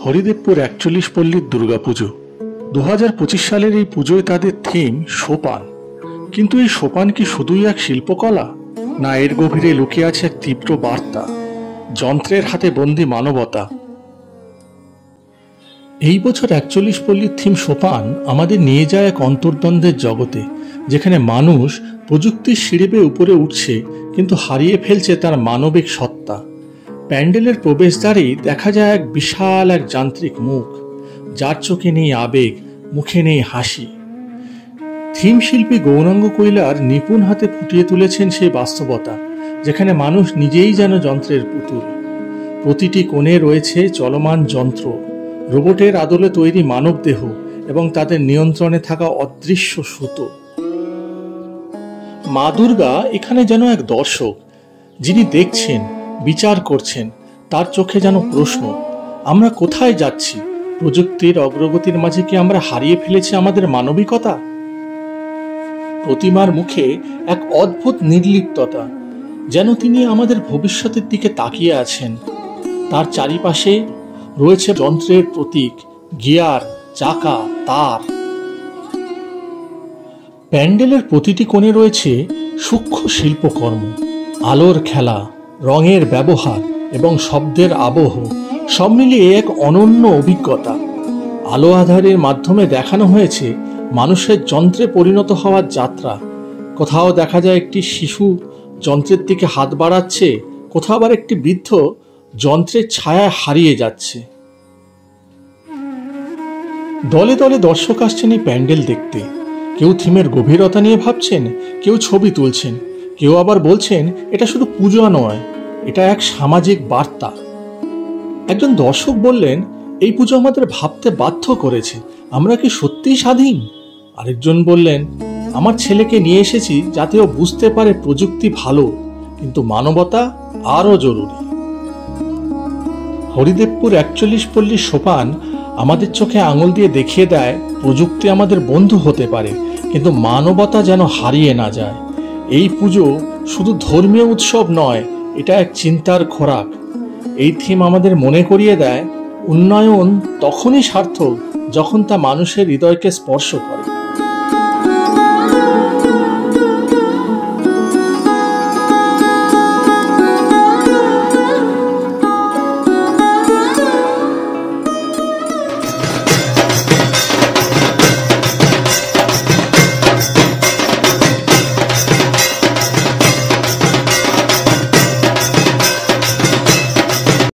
হরিদেবপুর ৪১ পল্লীর দুর্গাপুজো ২০২৫ সালের এই পুজোয় তাদের থিম সোপান। কিন্তু এই সোপান কি শুধুই এক শিল্পকলা, না এর গভীরে লুকিয়ে আছে এক তীব্র বার্তা, যন্ত্রের হাতে বন্দী মানবতা। এই বছর ৪১ পল্লীর থিম সোপান আমাদের নিয়ে যায় এক অন্তর্দ্বন্দ্বের জগতে, যেখানে মানুষ প্রযুক্তির সিঁড়ি বেয়ে উপরে উঠছে কিন্তু হারিয়ে ফেলছে তার মানবিক সত্তা। প্যান্ডেলের প্রবেশদ্বারেই দেখা যায় এক বিশাল এক যান্ত্রিক মুখ, যার চোখে নেই আবেগ, মুখে নেই হাসি। থিম শিল্পী গৌরাঙ্গ কৈলার নিপুণ হাতে ফুটিয়ে তুলেছেন সেই বাস্তবতা, যেখানে মানুষ নিজেই যেন যন্ত্রের পুতুল। প্রতিটি কোণে রয়েছে চলমান যন্ত্র, রোবটের আদলে তৈরি মানব দেহ এবং তাদের নিয়ন্ত্রণে থাকা অদৃশ্য সুতো। মা দুর্গা এখানে যেন এক দর্শক, যিনি দেখছেন, বিচার করছেন। তার চোখে যেন প্রশ্ন, আমরা কোথায় যাচ্ছি? প্রযুক্তির অগ্রগতির মাঝে কি আমরা হারিয়ে ফেলেছি আমাদের মানবিকতা? প্রতিমার মুখে এক অদ্ভুত নির্লিপ্ততা, যেন তিনি আমাদের ভবিষ্যতের দিকে তাকিয়ে আছেন। তার চারিপাশে রয়েছে যন্ত্রের প্রতীক, গিয়ার, চাকা, তার। প্যান্ডেলের প্রতিটি কোণে রয়েছে সূক্ষ্ম শিল্পকর্ম, আলোর খেলা, রঙের ব্যবহার এবং শব্দের আবহ, সব মিলিয়ে এক অনন্য অভিজ্ঞতা। আলো আধারের মাধ্যমে দেখানো হয়েছে মানুষের যন্ত্রে পরিণত হওয়ার যাত্রা। কোথাও দেখা যায় একটি শিশু যন্ত্রের দিকে হাত বাড়াচ্ছে, কোথাও আবার একটি বৃদ্ধ যন্ত্রের ছায়ায় হারিয়ে যাচ্ছে। দলে দলে দর্শক আসছেন এই প্যান্ডেল দেখতে। কেউ থিমের গভীরতা নিয়ে ভাবছেন, কেউ ছবি তুলছেন, কেউ আবার বলছেন এটা শুধু পূজা নয়, এটা এক সামাজিক বার্তা। একজন দর্শক বললেন, এই পুজো আমাদের ভাবতে বাধ্য করেছে, আমরা কি সত্যিই স্বাধীন? আরেকজন বললেন, আমার ছেলেকে নিয়ে এসেছি যাতে ও বুঝতে পারে প্রযুক্তি ভালো, কিন্তু মানবতা আরো জরুরি। হরিদেবপুর ৪১ পল্লীর সোপান আমাদের চোখে আঙুল দিয়ে দেখিয়ে দেয়, প্রযুক্তি আমাদের বন্ধু হতে পারে, কিন্তু মানবতা যেন হারিয়ে না যায়। এই পুজো শুধু ধর্মীয় উৎসব নয়, এটা এক চিন্তার খোরাক। এই থিম আমাদের মনে করিয়ে দেয়, উন্নয়ন তখনই সার্থক যখন তা মানুষের হৃদয়কে স্পর্শ করে।